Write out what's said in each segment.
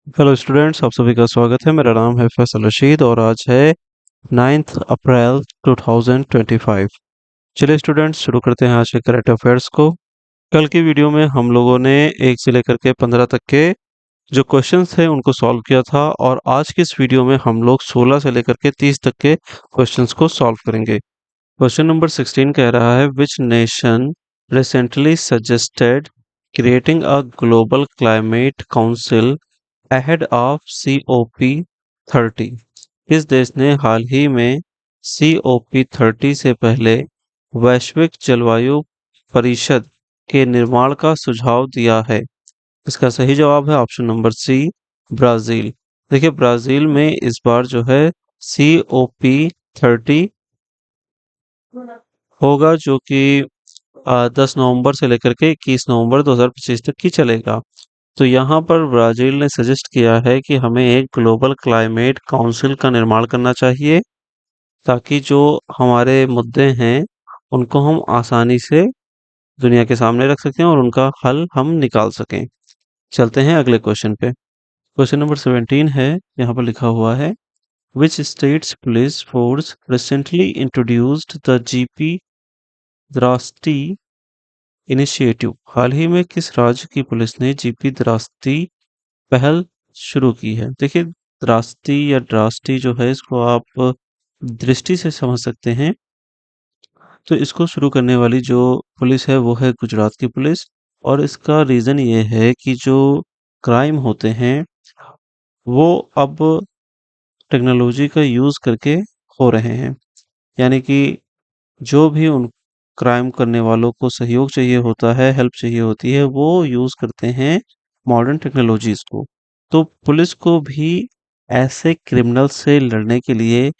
Hello students, आप सभी का स्वागत है। मेरा नाम है फैसल रशीद और आज है 9 अप्रैल 2025। चलिए स्टूडेंट्स, शुरू करते हैं आज के करंट अफेयर्स को। कल की वीडियो में हम लोगों ने 1 से लेकर के 15 तक के जो क्वेश्चंस थे उनको सॉल्व किया था और आज की इस वीडियो में हम लोग 16 से लेकर के 30 तक के क्वेश्चंस को सॉल्व करेंगे। क्वेश्चन नंबर 16 कह रहा है, which nation recently suggested creating a global climate council ahead of COP30। इस देश ने हाल ही में COP30 से पहले वैश्विक जलवायु परिषद के निर्माण का सुझाव दिया है। इसका सही जवाब है ऑप्शन नंबर सी, ब्राजील। देखिए, ब्राजील में इस बार जो है COP30 होगा, जो कि 10 नवंबर से लेकर के 21 नवंबर 2025 तक की चलेगा। तो यहाँ पर ब्राजील ने सजेस्ट किया है कि हमें एक ग्लोबल क्लाइमेट काउंसिल का निर्माण करना चाहिए, ताकि जो हमारे मुद्दे हैं उनको हम आसानी से दुनिया के सामने रख सकें और उनका हल हम निकाल सकें। चलते हैं अगले क्वेश्चन पे। क्वेश्चन नंबर 17 है, यहाँ पर लिखा हुआ है, which states police force recently introduced the GP द्रास्टी इनिशिएटिव। हाल ही में किस राज्य की पुलिस ने जीपी द्रास्टी पहल शुरू की है? देखिए, द्रास्ती या ड्रास्टी जो है इसको आप दृष्टि से समझ सकते हैं। तो इसको शुरू करने वाली जो पुलिस है वो है गुजरात की पुलिस। और इसका रीज़न ये है कि जो क्राइम होते हैं वो अब टेक्नोलॉजी का यूज़ करके हो रहे हैं। यानी कि जो भी उन क्राइम करने वालों को सहयोग चाहिए होता है, हेल्प चाहिए होती है, वो यूज़ करते हैं मॉडर्न टेक्नोलॉजीज़ को। तो पुलिस को भी ऐसे क्रिमिनल से लड़ने के लिए,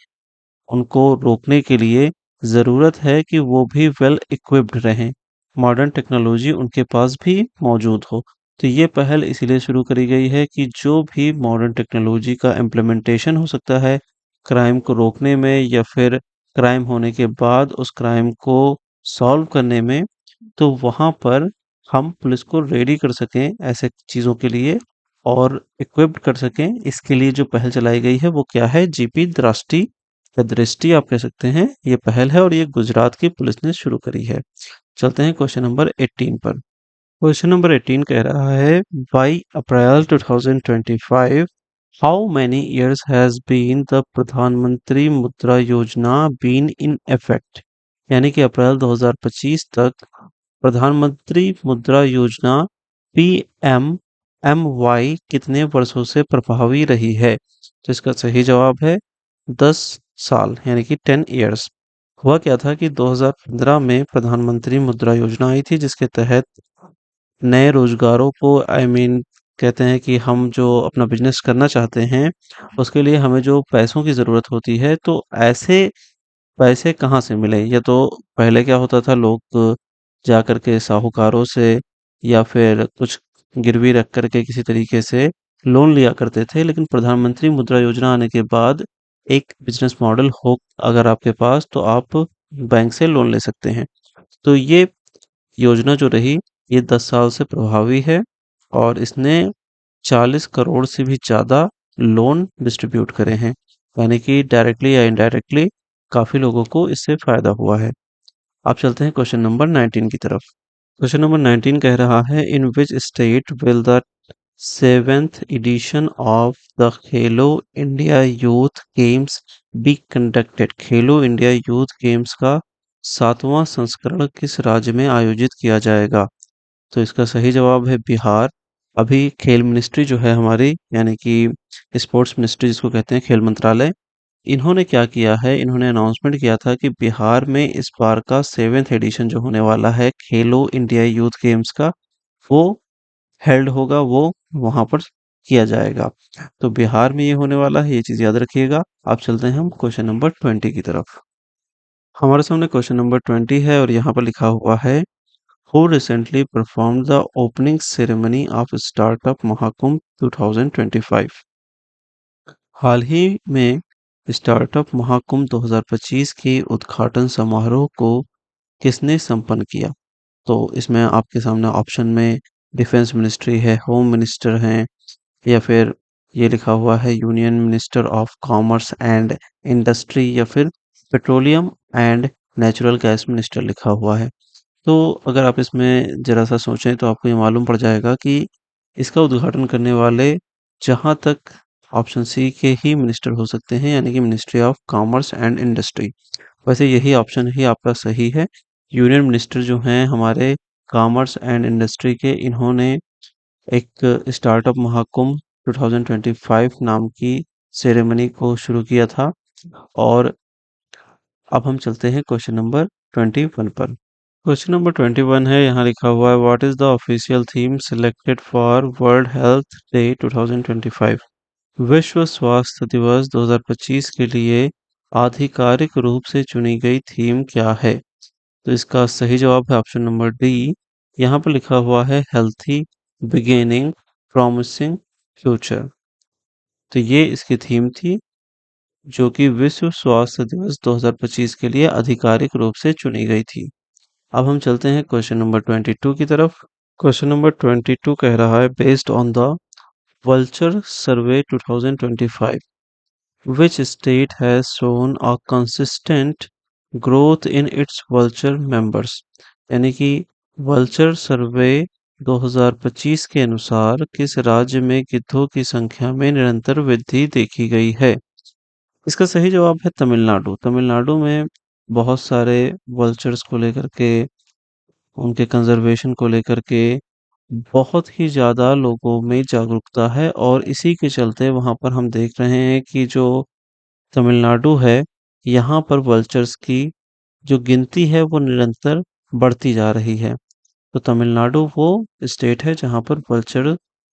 उनको रोकने के लिए ज़रूरत है कि वो भी वेल इक्विप्ड रहें, मॉडर्न टेक्नोलॉजी उनके पास भी मौजूद हो। तो ये पहल इसीलिए शुरू करी गई है कि जो भी मॉडर्न टेक्नोलॉजी का इम्प्लीमेंटेशन हो सकता है क्राइम को रोकने में, या फिर क्राइम होने के बाद उस क्राइम को सॉल्व करने में, तो वहाँ पर हम पुलिस को रेडी कर सकें ऐसे चीज़ों के लिए और इक्विप्ड कर सकें। इसके लिए जो पहल चलाई गई है वो क्या है? जीपी दृष्टि या दृष्टि आप कह सकते हैं, ये पहल है और ये गुजरात की पुलिस ने शुरू करी है। चलते हैं क्वेश्चन नंबर 18 पर। क्वेश्चन नंबर 18 कह रहा है, by April 2025 how many years has been the Pradhanmantri Mudra योजना बीन इन इफेक्ट। यानी कि अप्रैल 2025 तक प्रधानमंत्री मुद्रा योजना PMMY कितने वर्षों से प्रभावी रही है? तो इसका सही जवाब है 10 साल, यानी कि 10 इयर्स। हुआ क्या था कि 2015 में प्रधानमंत्री मुद्रा योजना आई थी, जिसके तहत नए रोजगारों को कहते हैं कि हम जो अपना बिजनेस करना चाहते हैं उसके लिए हमें जो पैसों की ज़रूरत होती है, तो ऐसे पैसे कहाँ से मिले? या तो पहले क्या होता था, लोग जा कर के साहूकारों से या फिर कुछ गिरवी रख कर के किसी तरीके से लोन लिया करते थे। लेकिन प्रधानमंत्री मुद्रा योजना आने के बाद एक बिजनेस मॉडल हो अगर आपके पास, तो आप बैंक से लोन ले सकते हैं। तो ये योजना जो रही, ये 10 साल से प्रभावी है और इसने 40 करोड़ से भी ज़्यादा लोन डिस्ट्रीब्यूट करे हैं। यानी कि डायरेक्टली या इनडायरेक्टली काफ़ी लोगों को इससे फ़ायदा हुआ है। अब चलते हैं क्वेश्चन नंबर 19 की तरफ। क्वेश्चन नंबर 19 कह रहा है, in which state will the 7th edition of the Khelo India youth games be conducted. Khelo India youth games का 7वां संस्करण किस राज्य में आयोजित किया जाएगा? तो इसका सही जवाब है बिहार। अभी खेल मिनिस्ट्री जो है हमारी, यानी कि स्पोर्ट्स मिनिस्ट्री जिसको कहते हैं, खेल मंत्रालय, इन्होंने क्या किया है, इन्होंने अनाउंसमेंट किया था कि बिहार में इस बार का 7th एडिशन जो होने वाला है खेलो इंडिया यूथ गेम्स का, वो हेल्ड होगा, वो वहां पर किया जाएगा। तो बिहार में ये होने वाला है, ये चीज याद रखिएगा। अब चलते हैं हम क्वेश्चन नंबर 20 की तरफ। हमारे सामने क्वेश्चन नंबर 20 है और यहाँ पर लिखा हुआ है, who recently performed the opening ceremony of Startup Mahakumbh 2025। हाल ही में स्टार्टअप महाकुंभ 2025 के उद्घाटन समारोह को किसने संपन्न किया? तो इसमें आपके सामने ऑप्शन में डिफेंस मिनिस्ट्री है, होम मिनिस्टर हैं, या फिर ये लिखा हुआ है union minister of commerce and industry या फिर petroleum and natural gas minister लिखा हुआ है। तो अगर आप इसमें ज़रा-सा सोचें तो आपको ये मालूम पड़ जाएगा कि इसका उद्घाटन करने वाले जहाँ तक ऑप्शन सी के ही मिनिस्टर हो सकते हैं, यानी कि ministry of commerce and industry. वैसे यही ऑप्शन ही आपका सही है। यूनियन मिनिस्टर जो हैं हमारे कॉमर्स एंड इंडस्ट्री के, इन्होंने एक स्टार्टअप महाकुंभ 2025 नाम की सेरेमनी को शुरू किया था। और अब हम चलते हैं क्वेश्चन नंबर 21 पर। क्वेश्चन नंबर 21 है, यहाँ लिखा हुआ है what is the official theme selected for world health day 2025। विश्व स्वास्थ्य दिवस 2025 के लिए आधिकारिक रूप से चुनी गई थीम क्या है? तो इसका सही जवाब है ऑप्शन नंबर डी। यहाँ पर लिखा हुआ है हेल्थी बिगिनिंग प्रॉमिसिंग फ्यूचर। तो ये इसकी थीम थी जो कि विश्व स्वास्थ्य दिवस 2025 के लिए आधिकारिक रूप से चुनी गई थी। अब हम चलते हैं क्वेश्चन नंबर 22 की तरफ। क्वेश्चन नंबर 22 कह रहा है based on the vulture survey 2025 which state has shown a consistent growth in its vulture members। यानी कि वल्चर सर्वे 2025 के अनुसार किस राज्य में गिद्धों की संख्या में निरंतर वृद्धि देखी गई है? इसका सही जवाब है तमिलनाडु। तमिलनाडु में बहुत सारे वल्चर्स को लेकर के, उनके कंजर्वेशन को लेकर के बहुत ही ज़्यादा लोगों में जागरूकता है, और इसी के चलते वहाँ पर हम देख रहे हैं कि जो तमिलनाडु है, यहाँ पर वल्चर्स की जो गिनती है वो निरंतर बढ़ती जा रही है। तो तमिलनाडु वो स्टेट है जहाँ पर वल्चर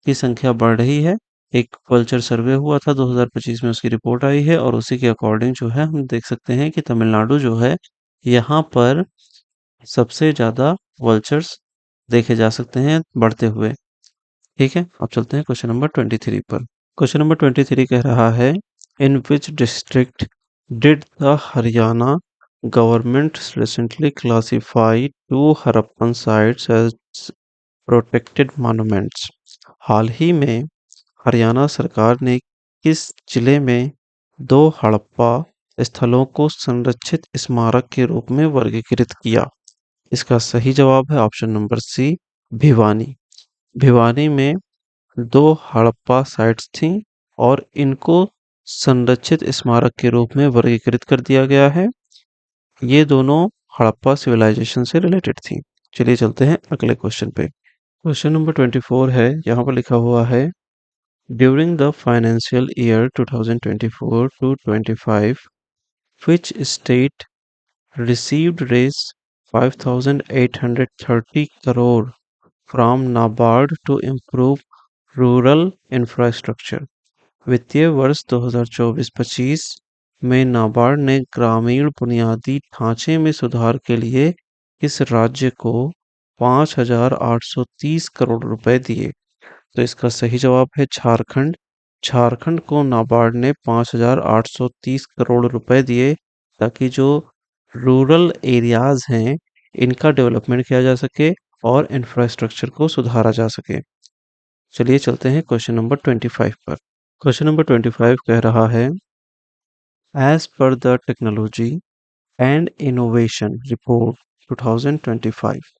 की संख्या बढ़ रही है। एक वल्चर सर्वे हुआ था 2025 में, उसकी रिपोर्ट आई है और उसी के अकॉर्डिंग जो है हम देख सकते हैं कि तमिलनाडु जो है, यहाँ पर सबसे ज़्यादा वल्चर्स देखे जा सकते हैं बढ़ते हुए। ठीक है, अब चलते हैं क्वेश्चन नंबर 23 पर। क्वेश्चन नंबर 23 कह रहा है in which district did the Haryana government recently classify two Harappan sites as protected monuments. हाल ही में हरियाणा सरकार ने किस जिले में दो हड़प्पा स्थलों को संरक्षित स्मारक के रूप में वर्गीकृत किया? इसका सही जवाब है option number C, Bhiwani. Bhiwani में दो हड़प्पा साइट्स थीं और इनको संरक्षित स्मारक के रूप में वर्गीकृत कर दिया गया है। ये दोनों हड़प्पा सिविलाइजेशन से रिलेटेड थी। चलिए चलते हैं अगले क्वेश्चन पे। क्वेश्चन नंबर 24 है, यहाँ पर लिखा हुआ है during the financial year 2024 to 25 which state received raise 5,830 crore from NABARD to improve rural infrastructure. वित्तीय वर्ष 2024-25 में नाबार्ड ने ग्रामीण बुनियादी ढांचे में सुधार के लिए किस राज्य को 5,830 करोड़ रुपए दिए? तो इसका सही जवाब है झारखंड। झारखंड को नाबार्ड ने 5,830 करोड़ रुपए दिए ताकि जो रूरल एरियाज हैं इनका डेवलपमेंट किया जा सके और इंफ्रास्ट्रक्चर को सुधारा जा सके। चलिए चलते हैं क्वेश्चन नंबर 25 पर। क्वेश्चन नंबर 25 कह रहा है एज पर the technology and innovation report 2025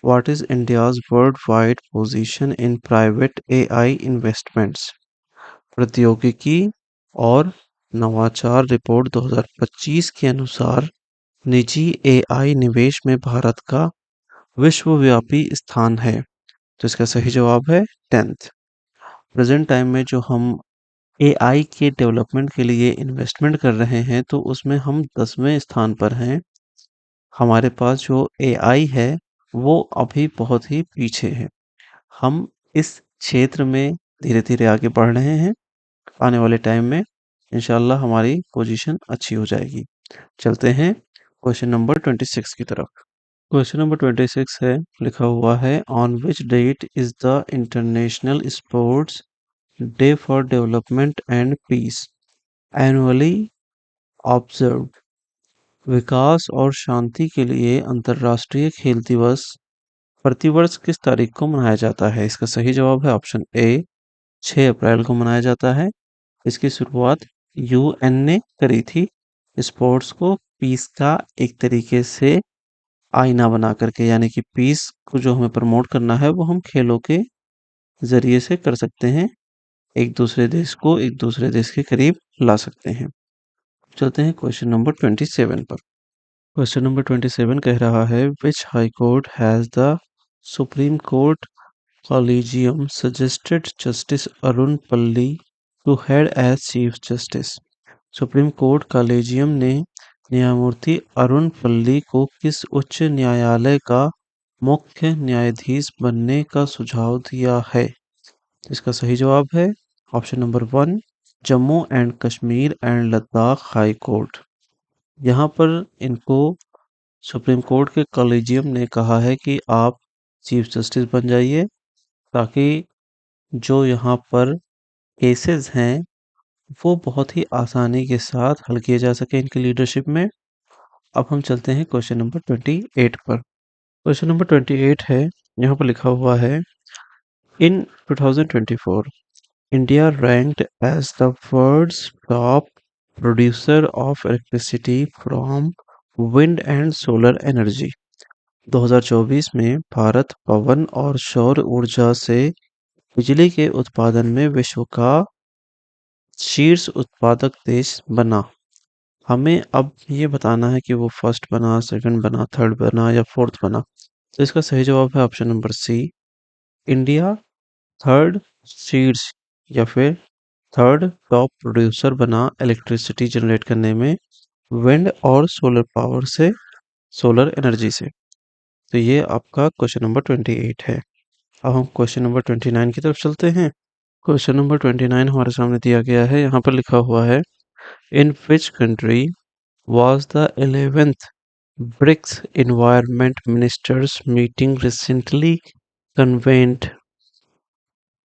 what is India's worldwide position in private AI investments. प्रौद्योगिकी और नवाचार रिपोर्ट 2025 के अनुसार निजी एआई निवेश में भारत का विश्वव्यापी स्थान है। तो इसका सही जवाब है 10th। प्रेजेंट टाइम में जो हम एआई के डेवलपमेंट के लिए इन्वेस्टमेंट कर रहे हैं तो उसमें हम 10वें स्थान पर हैं। हमारे पास जो एआई है वो अभी बहुत ही पीछे है। हम इस क्षेत्र में धीरे धीरे आगे बढ़ रहे हैं। आने वाले टाइम में इंशाल्लाह हमारी पोजीशन अच्छी हो जाएगी। चलते हैं क्वेश्चन नंबर 26 की तरफ। क्वेश्चन नंबर 26 है, लिखा हुआ है on which date is the international sports day for development and peace annually observed. विकास और शांति के लिए अंतर्राष्ट्रीय खेल दिवस प्रतिवर्ष किस तारीख को मनाया जाता है? इसका सही जवाब है ऑप्शन ए, 6 अप्रैल को मनाया जाता है। इसकी शुरुआत यूएन ने करी थी। स्पोर्ट्स को पीस का एक तरीके से आईना बना करके, यानी कि पीस को जो हमें प्रमोट करना है वो हम खेलों के ज़रिए से कर सकते हैं। एक दूसरे देश को एक दूसरे देश के करीब ला सकते हैं। चलते हैं क्वेश्चन नंबर 27 पर। क्वेश्चन नंबर 27 कह रहा है, which high court has the supreme court collegium suggested justice Arun Palli to head as chief justice. Supreme court collegium ने न्यायमूर्ति अरुण पल्ली को किस उच्च न्यायालय का मुख्य न्यायाधीश बनने का सुझाव दिया है? इसका सही जवाब है option number 1, Jammu and Kashmir and Ladakh high court. यहाँ पर इनको सुप्रीम कोर्ट के कॉलेजियम ने कहा है कि आप चीफ जस्टिस बन जाइए, ताकि जो यहाँ पर केसेस हैं वो बहुत ही आसानी के साथ हल किए जा सके इनकी लीडरशिप में। अब हम चलते हैं क्वेश्चन नंबर 28 पर। क्वेश्चन नंबर 28 है, यहाँ पर लिखा हुआ है, इन 2024 India ranked as the world's top producer of electricity from wind and solar energy। 2024 में भारत पवन और सौर ऊर्जा से बिजली के उत्पादन में विश्व का शीर्ष उत्पादक देश बना। हमें अब ये बताना है कि वो फर्स्ट बना, सेकंड बना, थर्ड बना या फोर्थ बना। तो इसका सही जवाब है option number C, India third शीर्ष या फिर थर्ड टॉप प्रोड्यूसर बना इलेक्ट्रिसिटी जनरेट करने में विंड और सोलर पावर से, सोलर एनर्जी से। तो ये आपका क्वेश्चन नंबर 28 है। अब हम क्वेश्चन नंबर 29 की तरफ चलते हैं। क्वेश्चन नंबर 29 हमारे सामने दिया गया है, यहाँ पर लिखा हुआ है, in which country was the 11th BRICS Environment Ministers meeting recently convened।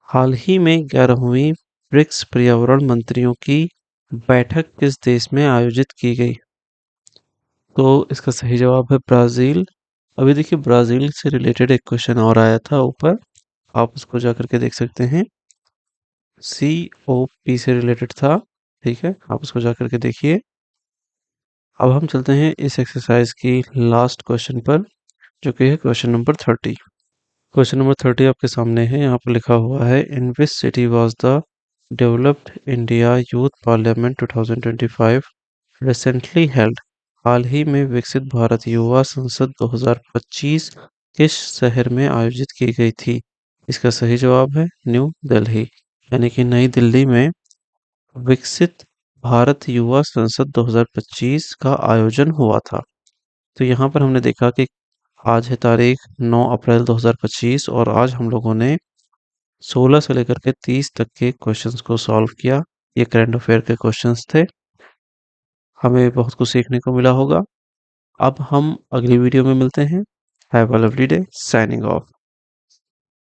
हाल ही में 11वीं ब्रिक्स पर्यावरण मंत्रियों की बैठक किस देश में आयोजित की गई? तो इसका सही जवाब है ब्राज़ील। अभी देखिए, ब्राज़ील से रिलेटेड एक क्वेश्चन और आया था ऊपर, आप उसको जा करके देख सकते हैं। COP से रिलेटेड था, ठीक है, आप उसको जा करके देखिए। अब हम चलते हैं इस एक्सरसाइज की लास्ट क्वेश्चन पर, जो कि है क्वेश्चन नंबर 30। क्वेश्चन नंबर 30 आपके सामने है, यहाँ पर लिखा हुआ है, in which city was the developed India youth parliament 2025 recently held. हाल ही में विकसित भारत युवा संसद 2025 किस शहर में आयोजित की गई थी? इसका सही जवाब है न्यू दिल्ली, यानी कि नई दिल्ली में विकसित भारत युवा संसद 2025 का आयोजन हुआ था। तो यहाँ पर हमने देखा कि आज है तारीख 9 अप्रैल 2025 और आज हम लोगों ने 16 से लेकर के 30 तक के क्वेश्चंस को सॉल्व किया। ये करंट अफेयर के क्वेश्चंस थे। हमें बहुत कुछ सीखने को मिला होगा। अब हम अगली वीडियो में मिलते हैं। Have a lovely day, signing off.